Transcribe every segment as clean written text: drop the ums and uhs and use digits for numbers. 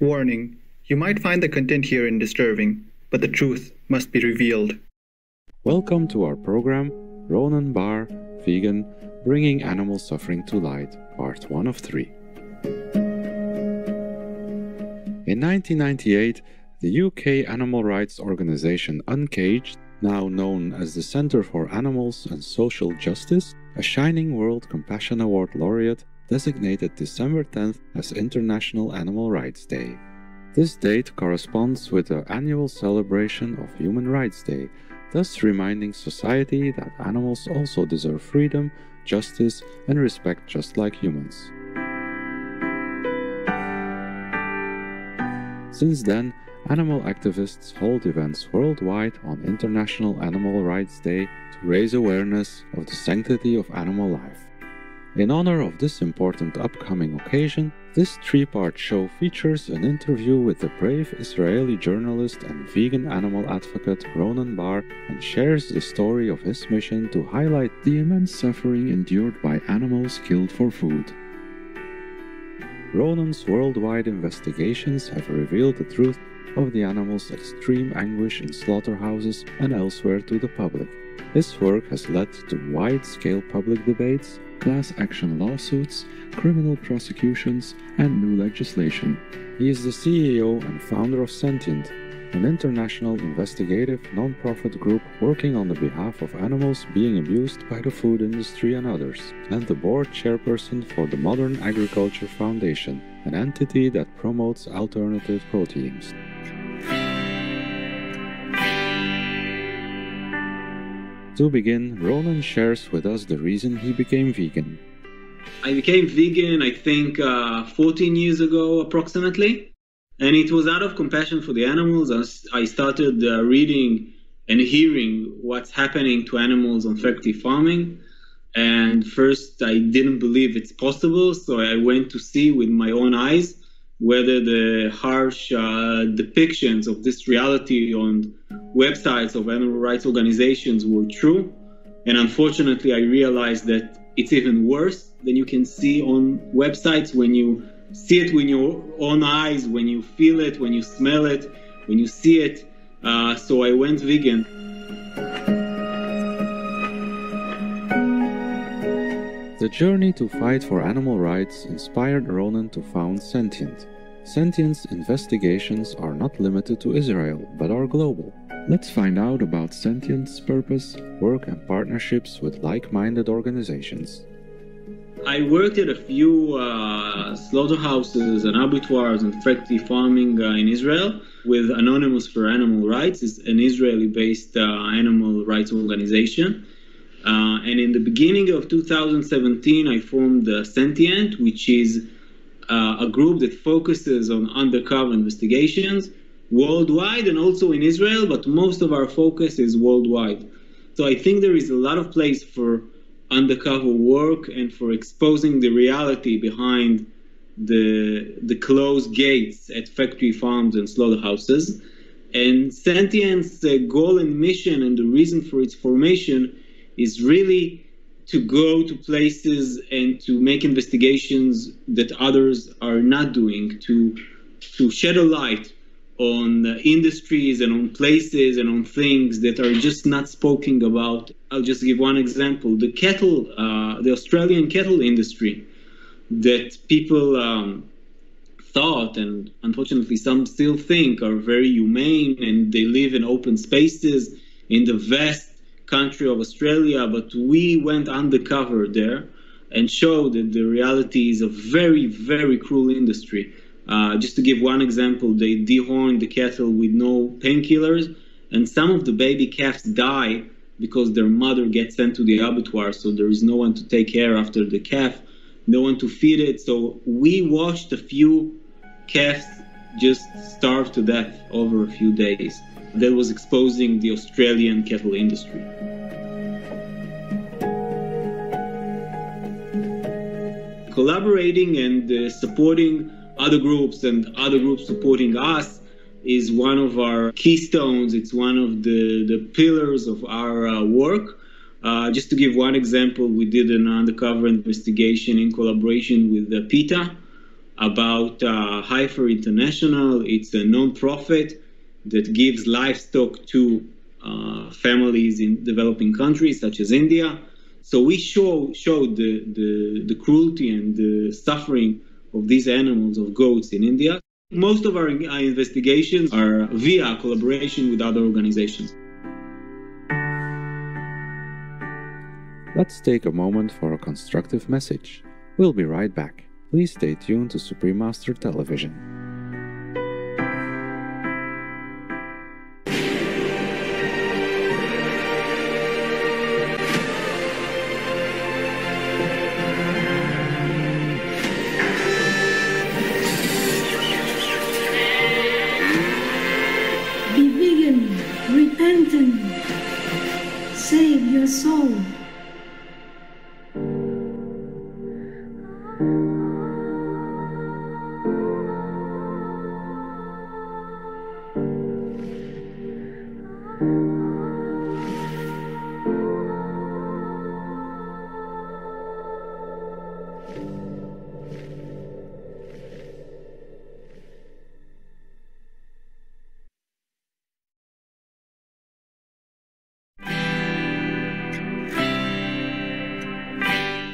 Warning: you might find the content herein disturbing, but the truth must be revealed. Welcome to our program, Ronen Bar, Vegan, Bringing Animal Suffering to Light, Part 1 of 3. In 1998, the UK animal rights organisation Uncaged, now known as the Centre for Animals and Social Justice, a Shining World Compassion Award laureate, designated December 10th as International Animal Rights Day. This date corresponds with the annual celebration of Human Rights Day, thus reminding society that animals also deserve freedom, justice, and respect just like humans. Since then, animal activists hold events worldwide on International Animal Rights Day to raise awareness of the sanctity of animal life. In honor of this important upcoming occasion, this three-part show features an interview with the brave Israeli journalist and vegan animal advocate Ronen Bar, and shares the story of his mission to highlight the immense suffering endured by animals killed for food. Ronen's worldwide investigations have revealed the truth of the animals' extreme anguish in slaughterhouses and elsewhere to the public. His work has led to wide-scale public debates, class action lawsuits, criminal prosecutions, and new legislation. He is the CEO and founder of Sentient, an international investigative non-profit group working on the behalf of animals being abused by the food industry and others, and the board chairperson for the Modern Agriculture Foundation, an entity that promotes alternative proteins. To begin, Ronen shares with us the reason he became vegan. I became vegan, I think, 14 years ago approximately. And it was out of compassion for the animals. I started reading and hearing what's happening to animals on factory farming. And first, I didn't believe it's possible. So I went to see with my own eyes whether the harsh depictions of this reality on websites of animal rights organizations were true. And unfortunately, I realized that it's even worse than you can see on websites when you see it with your own eyes, when you feel it, when you smell it, when you see it. So I went vegan. The journey to fight for animal rights inspired Ronen to found Sentient. Sentient's investigations are not limited to Israel, but are global. Let's find out about Sentient's purpose, work, and partnerships with like-minded organizations. I worked at a few slaughterhouses and abattoirs and factory farming in Israel with Anonymous for Animal Rights. It's an Israeli-based animal rights organization. And in the beginning of 2017, I formed Sentient, which is a group that focuses on undercover investigations worldwide and also in Israel, but most of our focus is worldwide. So I think there is a lot of place for undercover work and for exposing the reality behind the closed gates at factory farms and slaughterhouses. And Sentient's goal and mission and the reason for its formation is really to go to places and to make investigations that others are not doing, to shed a light on industries and on places and on things that are just not spoken about. I'll just give one example. The cattle, the Australian cattle industry that people thought, and unfortunately some still think, are very humane and they live in open spaces in the vast country of Australia, but we went undercover there and showed that the reality is a very, very cruel industry. Just to give one example, they dehorn the cattle with no painkillers, and some of the baby calves die because their mother gets sent to the abattoir, so there is no one to take care after the calf, no one to feed it. So we watched a few calves just starve to death over a few days. That was exposing the Australian cattle industry. Collaborating and supporting other groups and other groups supporting us is one of our keystones. It's one of the pillars of our work. Just to give one example, we did an undercover investigation in collaboration with PETA, about Heifer International. It's a non-profit that gives livestock to families in developing countries such as India. So we showed the cruelty and the suffering of these animals, of goats in India. Most of our investigations are via collaboration with other organizations. Let's take a moment for a constructive message. We'll be right back. Please stay tuned to Supreme Master Television. Be vegan, repentant, save your soul.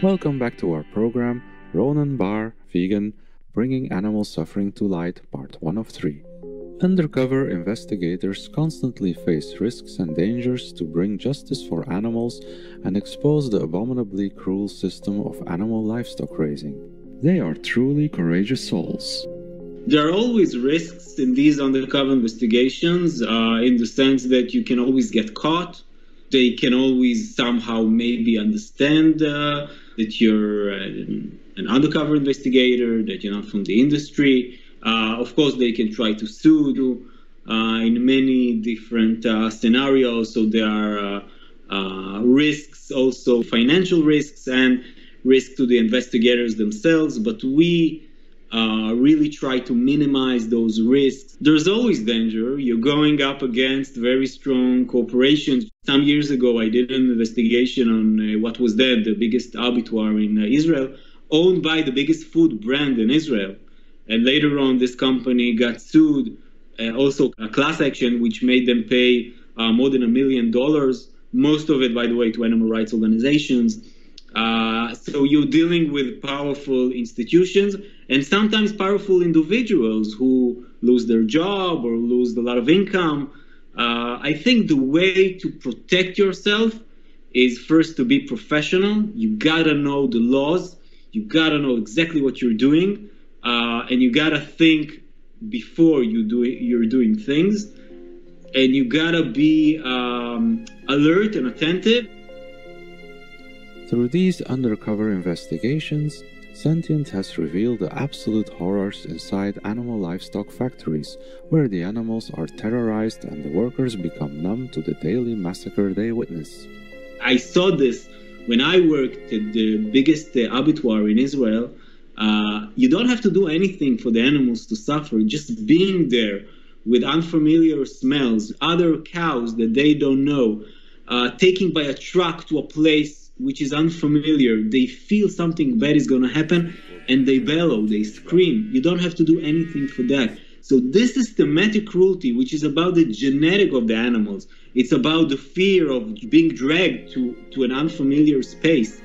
Welcome back to our program, Ronen Bar, Vegan, Bringing Animal Suffering to Light, Part 1 of 3. Undercover investigators constantly face risks and dangers to bring justice for animals and expose the abominably cruel system of animal livestock raising. They are truly courageous souls. There are always risks in these undercover investigations, in the sense that you can always get caught. They can always somehow maybe understand that you're an undercover investigator, that you're not from the industry. Of course, they can try to sue you in many different scenarios. So there are risks, also financial risks and risk to the investigators themselves. But we really try to minimize those risks. There's always danger. You're going up against very strong corporations. Some years ago, I did an investigation on what was then the biggest abattoir in Israel, owned by the biggest food brand in Israel. And later on, this company got sued, also a class action, which made them pay more than $1 million, most of it, by the way, to animal rights organizations. So you're dealing with powerful institutions and sometimes powerful individuals who lose their job or lose a lot of income. I think the way to protect yourself is first to be professional. You gotta know the laws. You gotta know exactly what you're doing. And you gotta think before you're doing things. And you gotta be alert and attentive. Through these undercover investigations, Sentient has revealed the absolute horrors inside animal livestock factories, where the animals are terrorized and the workers become numb to the daily massacre they witness. I saw this when I worked at the biggest abattoir in Israel. You don't have to do anything for the animals to suffer. Just being there with unfamiliar smells, other cows that they don't know, taken by a truck to a place which is unfamiliar, they feel something bad is going to happen, and they bellow, they scream. You don't have to do anything for that. So this systematic cruelty, which is about the genetic of the animals, it's about the fear of being dragged to an unfamiliar space.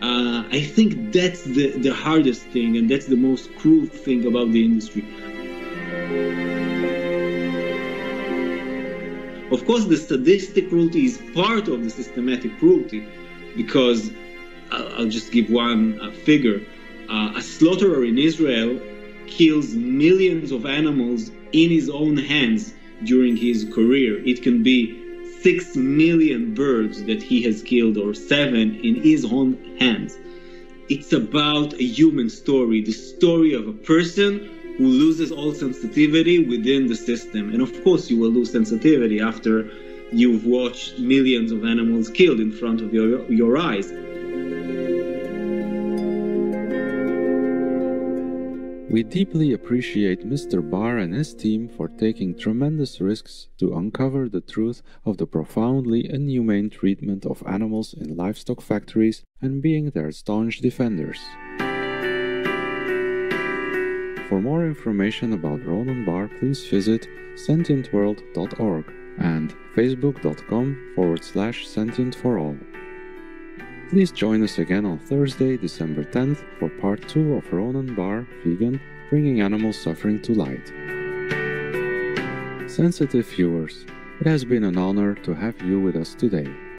I think that's the hardest thing, and that's the most cruel thing about the industry. Of course, the sadistic cruelty is part of the systematic cruelty, because I'll just give one figure. A slaughterer in Israel kills millions of animals in his own hands during his career. It can be 6 million birds that he has killed, or 7 in his own hands. It's about a human story, the story of a person who loses all sensitivity within the system. And of course you will lose sensitivity after you've watched millions of animals killed in front of your eyes. We deeply appreciate Mr. Barr and his team for taking tremendous risks to uncover the truth of the profoundly inhumane treatment of animals in livestock factories and being their staunch defenders. For more information about Ronen Bar, please visit sentientworld.org and facebook.com/sentientforall. Please join us again on Thursday, December 10th for part 2 of Ronen Bar Vegan, Bringing Animal Suffering to Light. Sensitive viewers, it has been an honor to have you with us today.